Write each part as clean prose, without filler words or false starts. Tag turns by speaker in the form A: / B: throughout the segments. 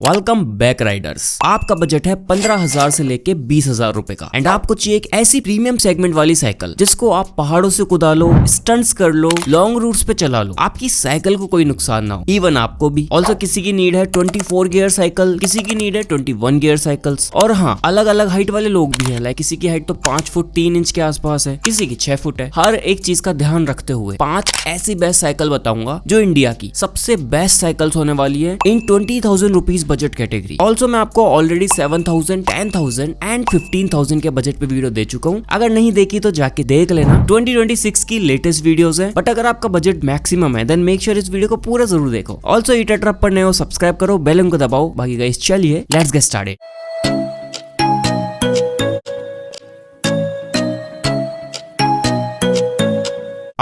A: Welcome back Riders. आपका budget है 15,000 से लेके 20,000 रुपए का एंड आपको चाहिए एक ऐसी प्रीमियम सेगमेंट वाली साइकिल जिसको आप पहाड़ों से कुदा लो, स्टंट्स कर लो, लॉन्ग रूट्स पे चला लो, आपकी साइकिल को कोई नुकसान ना हो, इवन आपको भी। ऑल्सो किसी की नीड है 24 गियर साइकिल, किसी की नीड है 21 गियर साइकिल्स। और हाँ, अलग अलग हाइट वाले लोग भी है, लाइक किसी की हाइट तो 5 फुट 3 इंच के आसपास है, किसी की 6 फुट है। हर एक चीज का ध्यान रखते हुए 5 ऐसी बेस्ट साइकिल बताऊंगा जो इंडिया की सबसे बेस्ट साइकिल्स होने वाली है इन 20,000 रुपीज बजट कैटेगरी। ऑल्सो मैं आपको ऑलरेडी 7,000, 10,000 एंड 15,000 के बजट पे वीडियो दे चुका हूँ। अगर नहीं देखी तो जाके देख लेना। 2026 की लेटेस्ट वीडियोस है, बट अगर आपका बजट मैक्सिमम है देन मेक श्योर इस वीडियो को पूरा जरूर देखो। ऑल्सो ईट ट्रप पर नए हो सब्सक्राइब करो, बेल आइकन को दबाओ। बाकी गाइस चलिए लेट्स गेट स्टार्टेड।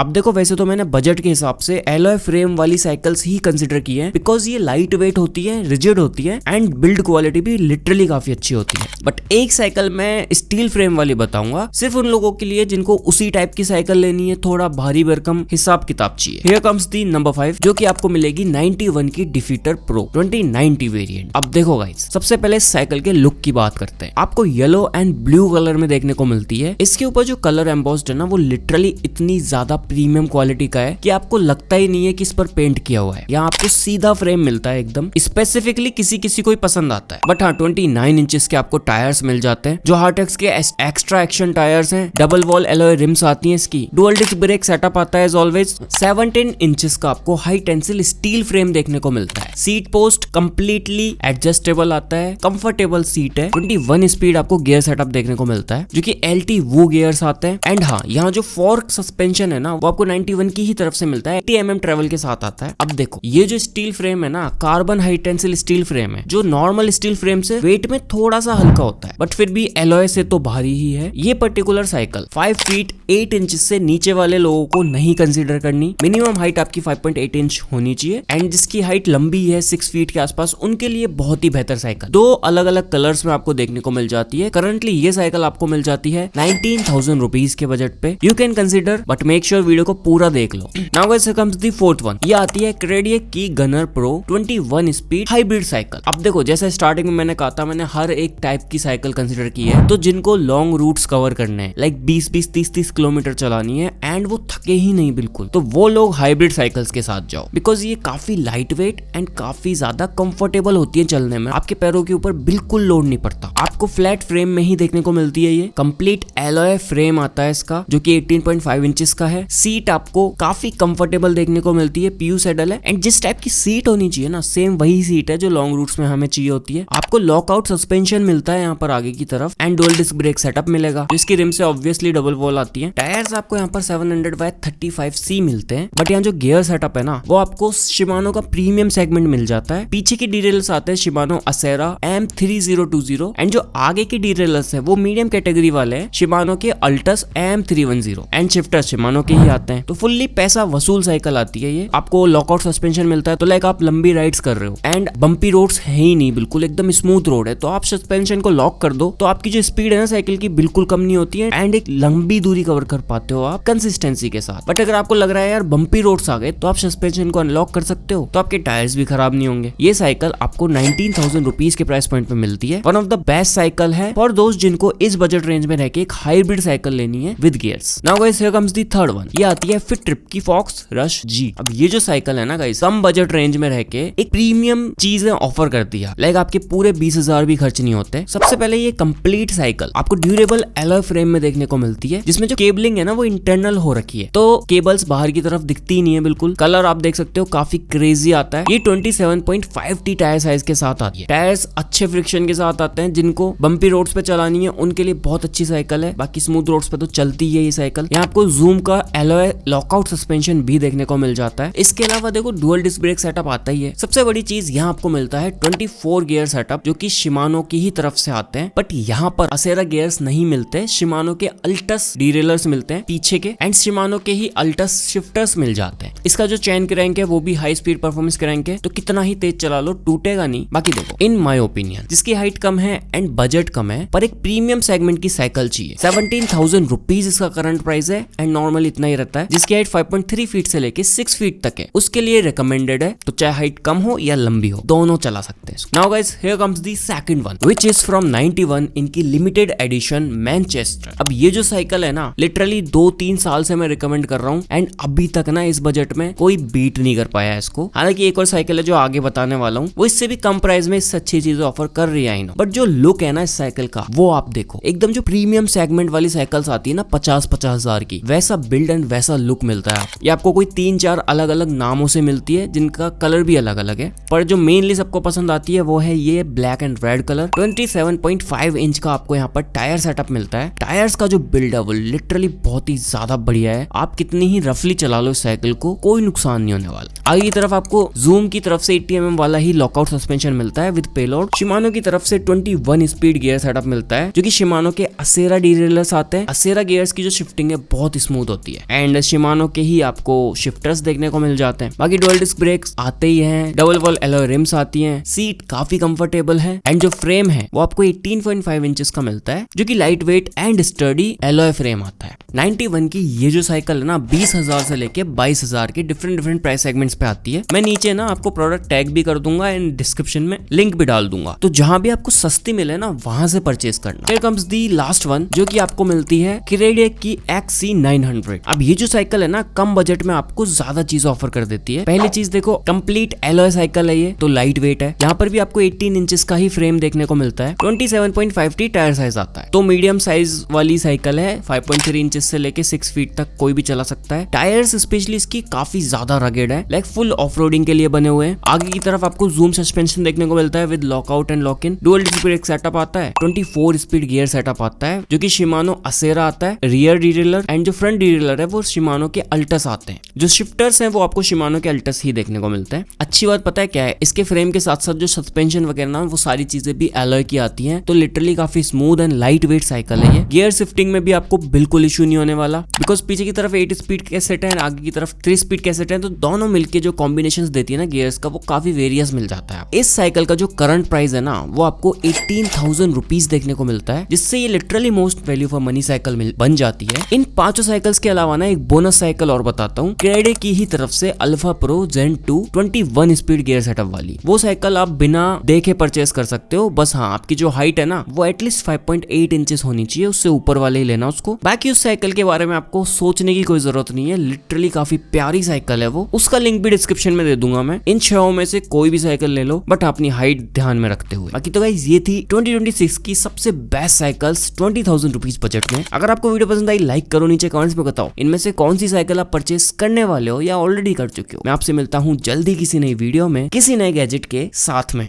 A: अब देखो, वैसे तो मैंने बजट के हिसाब से एलॉय फ्रेम वाली साइकिल्स ही कंसिडर की है, बिकॉज ये लाइट वेट होती है, रिजिड होती है एंड बिल्ड क्वालिटी भी लिटरली काफी अच्छी होती है। बट एक साइकिल मैं स्टील फ्रेम वाली बताऊंगा सिर्फ उन लोगों के लिए जिनको उसी टाइप की साइकिल लेनी है, थोड़ा भारी भरकम हिसाब किताब चाहिए। हियर कम्स दी नंबर 5 जो कि आपको मिलेगी 91 की डिफीटर प्रो 2090 वेरिएंट। अब देखो गाइस, सबसे पहले साइकिल के लुक की बात करते हैं। आपको येलो एंड ब्लू कलर में देखने को मिलती है। इसके ऊपर जो कलर एम्बोस्ड है ना, वो लिटरली इतनी ज्यादा प्रीमियम क्वालिटी का है कि आपको लगता ही नहीं है कि इस पर पेंट किया हुआ है। यहाँ आपको सीधा फ्रेम मिलता है एकदम। स्पेसिफिकली किसी किसी को ही पसंद आता है। बट हाँ, 29 इंचेस के आपको टायर्स मिल जाते हैं जो हार्टेक्स के एक्स्ट्रा एक्शन टायर्स हैं। डबल वॉल एलॉय रिम्स आती हैं इसकी। डुअल डिस्क ब्रेक सेटअप आता है एज ऑलवेज। 17 इंचेस का आपको हाई टेंसिल स्टील फ्रेम देखने को मिलता है। सीट पोस्ट कंप्लीटली एडजस्टेबल आता है, कंफर्टेबल सीट है। 21 स्पीड आपको गियर सेटअप देखने को मिलता है जो कि LT वो गियर्स आते हैं। एंड हाँ, यहाँ जो फोर्क सस्पेंशन है ना, वो आपको 91 की ही तरफ से मिलता है। 80 mm ट्रेवल के साथ आता है। अब देखो, ये जो स्टील फ्रेम है ना, carbon high tensile steel frame है जो नॉर्मल स्टील फ्रेम से वेट में थोड़ा सा हल्का होता है, बट फिर भी एलॉय से तो भारी ही है। ये पर्टिकुलर साइकिल 5 फीट 8 इंच से नीचे वाले लोगों को नहीं कंसीडर करनी। मिनिमम हाइट आपकी 5.8 इंच होनी चाहिए एंड जिसकी हाइट लंबी है 6 फीट के आसपास, उनके लिए बहुत ही बेहतर साइकिल। 2 अलग अलग कलर्स में आपको देखने को मिल जाती है। करंटली ये साइकिल आपको मिल जाती है 19,000 रुपीज के बजट पे। You can consider, but make sure video को पूरा देख लो। Now guys, here comes the fourth one। ये आती है क्रेडियक की gunner pro 21 speed hybrid cycle. अब देखो, जैसे स्टार्टिंग में मैंने कहा था, मैंने हर एक टाइप की साइकिल कंसीडर की है। तो जिनको लॉन्ग रूट्स कवर करने हैं, लाइक 20-20, 30-30 किलोमीटर चलानी है एंड वो थके ही नहीं बिल्कुल, तो वो लोग हाइब्रिड साइकिल्स के साथ जाओ। बिकॉज ये काफी लाइट वेट एंड काफी ज्यादा कंफर्टेबल होती है चलने में। आपके पैरों के ऊपर बिल्कुल लोड नहीं पड़ता। आपको फ्लैट फ्रेम में ही देखने को मिलती है। ये कंप्लीट एलॉय फ्रेम आता है इसका जो कि 18.5 इंचेस का है। सीट आपको काफी कंफर्टेबल देखने को मिलती है। PU सेडल है एंड जिस टाइप की सीट होनी चाहिए ना, सेम वही सीट है जो लॉन्ग रूट्स में हमें चाहिए होती है। आपको लॉकआउट सस्पेंशन मिलता है यहाँ पर आगे की तरफ and dual disc brake setup मिलेगा जिसकी रिम से ऑब्वियसली डबल वॉल आती है। टायर्स आपको यहाँ पर 700/35C मिलते हैं। बट यहाँ जो गियर सेटअप है ना, वो आपको शिमानो का प्रीमियम सेगमेंट मिल जाता है। पीछे की डीरेल्स आते हैं शिमानो असेरा M3020 एंड जो आगे की डीरेल्स है वो मीडियम कैटेगरी वाले हैं, शिमानो के Altis M310 and shifter Shimano के ही आते हैं। तो फुल्ली पैसा वसूल साइकिल आती है ये। आपको लॉकआउट सस्पेंशन मिलता है, तो लाइक आप लंबी राइड्स कर रहे हो एंड बम्पी रोड्स है ही नहीं, बिल्कुल एकदम स्मूथ रोड है, तो आप सस्पेंशन को लॉक कर दो तो आपकी जो स्पीड है ना साइकिल की बिल्कुल कम नहीं होती है एंड एक लंबी दूरी कवर कर पाते हो आप कंसिस्टेंसी के साथ। बट अगर आपको लग रहा है यार बम्पी रोड्स आ गए, तो आप सस्पेंशन को अनलॉक कर सकते हो, तो आपके टायर्स भी खराब नहीं होंगे। ये साइकिल आपको 19,000 रुपीज के प्राइस पॉइंट पे मिलती है। One of the best cycle है फॉर दोस्त जिनको इस बजट रेंज में रह के एक हाइब्रिड साइकिल लेनी है with gears. Now guys, here comes the third one. ये आती है फिट ट्रिप की फॉक्स रश G। अब ये जो साइकिल है ना गाइस, कम बजट रेंज में रह के एक प्रीमियम चीजें ऑफर करती है। लाइक आपके पूरे 20,000 भी खर्च नहीं होते। सबसे पहले ये कंप्लीट साइकिल आपको ड्यूरेबल एलॉय फ्रेम में देखने को मिलती है, जिसमें जो केबलिंग है ना वो इंटरनल हो रखी है, तो केबल्स बाहर की तरफ दिखती नहीं है बिल्कुल। कलर आप देख सकते हो काफी क्रेजी आता है। ये 27.5T टायर साइज के साथ आती है। टायर्स अच्छे फ्रिक्शन के साथ आते हैं। जिनको बम्पी रोड्स पे चलानी है उनके लिए बहुत अच्छी साइकिल है। बाकी स्मूथ रोड्स पे तो चलती है ये साइकिल। यहाँ आपको जूम का एलॉय लॉकआउट सस्पेंशन भी देखने को मिल जाता है। इसके अलावा देखो, डुअल डिस्क ब्रेक सेटअप आता ही है। सबसे बड़ी चीज यहाँ आपको मिलता है 24 गियर सेटअप जो कि शिमानो की ही तरफ से आते हैं। बट यहाँ पर असेरा गियर्स नहीं मिलते, शिमानो के अल्टस डीरेलर्स मिलते हैं पीछे के एंड शिमानो के ही अल्टस शिफ्टर्स मिल जाते हैं। इसका जो चेन क्रैंक है वो भी हाई स्पीड परफॉर्मेंस क्रैंक है, तो कितना ही तेज चला लो टूटेगा नहीं। बाकी देखो, इन माय ओपिनियन जिसकी हाइट कम है एंड बजट कम है पर एक प्रीमियम सेगमेंट की साइकिल चाहिए, 17,000 रुपीज इसका करंट प्राइस है एंड नॉर्मल इतना ही रहता है, जिसकी हाइट 5.3 फीट से लेके 6 फीट तक है, उसके लिए रिकमेंडेड है। तो चाहे हाइट कम हो या लंबी हो, दोनों चला सकते हैं। Now guys, here comes the second one which is from 91 इनकी लिमिटेड एडिशन मैनचेस्टर। अब ये जो साइकिल है ना, लिटरली 2-3 साल से मैं रिकमेंड कर रहा हूँ एंड अभी तक ना इस बजट में कोई बीट नहीं कर पाया है इसको। हालांकि एक और साइकिल है जो आगे बताने वाला हूँ, वो इससे भी कम प्राइस में इससे अच्छी चीजें ऑफर कर रही है, बट जो लुक है ना इस साइकिल का, वो आप देखो, एकदम जो प्रीमियम सेगमेंट वाली साइकिल्स आती है ना 50-50 हजार की, वैसा बिल्ड एंड वैसा लुक मिलता है। ये आपको कोई 3-4 अलग अलग नामों से मिलती है, जिनका कलर भी अलग अलग है, पर जो मेनली सबको पसंद आती है वो है ये black and red colour. 27.5 inch का आपको यहाँ पर टायर सेटअप मिलता है। टायर्स का जो बिल्ड है वो लिटरली बहुत ही ज्यादा बढ़िया है। आप कितनी ही रफली चला लो इस साइकिल को, कोई नुकसान नहीं होने वाला। आगे की तरफ आपको जूम की तरफ से 80 mm वाला ही लॉकआउट सस्पेंशन मिलता है विद पेलोड। शिमानो की तरफ से 21 स्पीड गियर सेटअप मिलता है, जो कि शिमानो के असेरा डीरेलर्स आते हैं। असेरा गियर्स की जो शिफ्टिंग है बहुत स्मूथ होती है एंड शिमानो के ही आपको शिफ्टर्स देखने को मिल जाते हैं। बाकी डुअल डिस्क ब्रेक्स आते ही हैं, डबल वॉल एलॉय रिम्स आती हैं, सीट काफी कंफर्टेबल है एंड जो फ्रेम है वो आपको 18.5 इंचेस का मिलता है, जो कि light weight and sturdy alloy frame आता है। 91 की ये जो साइकिल है ना 20,000 से लेके 22,000 के डिफरेंट प्राइस सेगमेंट्स पे आती है। मैं नीचे ना आपको प्रोडक्ट टैग भी कर दूंगा एंड डिस्क्रिप्शन में लिंक भी डाल दूंगा, तो जहां भी आपको सस्ती मिले ना वहां से परचेज करना। Here comes the last one, जो कि आपको मिलती है क्रेडिक की XC900। अब ये जो साइकिल है ना कम बजट में आपको ज्यादा चीज ऑफर कर देती है। पहली चीज देखो, कंप्लीट एलॉय साइकिल है ये, तो लाइट वेट है। यहाँ पर भी आपको 18 इंचेस का ही फ्रेम देखने को मिलता है। 27.5 टायर साइज आता है, तो मीडियम साइज वाली साइकिल है। 5.3 इंचेस से लेके 6 फीट तक कोई भी चला सकता है। टायर्स स्पेशली इसकी काफी ज्यादा रगेड है, लाइक फुल ऑफ रोडिंग के लिए बने हुए हैं। आगे की तरफ आपको जूम सस्पेंशन देखने को मिलता है with lockout and lock in. Dual disc brake setup आता है, 24 स्पीड गियर सेटअप आता है, जो कि शिमानो असेरा आता है। रियर डीरेलर एंड जो फ्रंट डीरेलर है वो शिमानो के अल्टस आते हैं। जो शिफ्टर्स हैं वो आपको शिमानो के अल्टस ही देखने को मिलते हैं। अच्छी बात पता है क्या है, इसके फ्रेम के साथ साथ जो सस्पेंशन वगैरह ना वो सारी चीजें भी एलॉय की आती हैं, तो लिटरली काफी smooth and light weight cycle है ये। गियर शिफ्टिंग में भी आपको बिल्कुल इशू नहीं होने वाला, बिकॉज पीछे की तरफ 8 स्पीड कैसेट है, आगे की तरफ 3 स्पीड कैसेट है, तो दोनों मिलके जो कॉम्बिनेशंस देती है ना गियर्स का, वो काफी वेरियस मिल जाता है। इस साइकिल का जो करंट प्राइस है ना वो आपको 18,000 रुपीज देखने को मिलता है, जिससे ये literally most value for money cycle बन जाती है। इन 5 साइकिल्स के अलावा ना एक बोनस साइकिल और बताता हूँ, क्रेडिक की ही तरफ से अल्फा प्रो जेन 2 21 स्पीड गियर सेटअप वाली। वो साइकिल आप बिना देखे परचेस कर सकते हो, बस हाँ आपकी जो हाइट है ना वो एटलीस्ट 5.8 इंचेस होनी चाहिए, उससे ऊपर वाले ही लेना उसको। बाकी उस साइकिल के बारे में आपको सोचने की कोई जरूरत नहीं है, लिटरली काफी प्यारी साइकिल है वो। उसका लिंक भी डिस्क्रिप्शन में दे दूंगा मैं। इन 6 में से कोई भी साइकिल ले लो, बट अपनी हाइट ध्यान में रखते हुए। बाकी तो गाइस ये थी 2026 की सबसे बेस्ट साइकिल्स 20,000 रुपीज बजट में। अगर आपको वीडियो पसंद आई लाइक करो, नीचे कमेंट्स में बताओ इनमें से कौन सी साइकिल आप परचेस करने वाले हो या ऑलरेडी कर चुके हो। मैं आपसे मिलता हूँ जल्दी किसी नई वीडियो में किसी नए गैजेट के साथ में।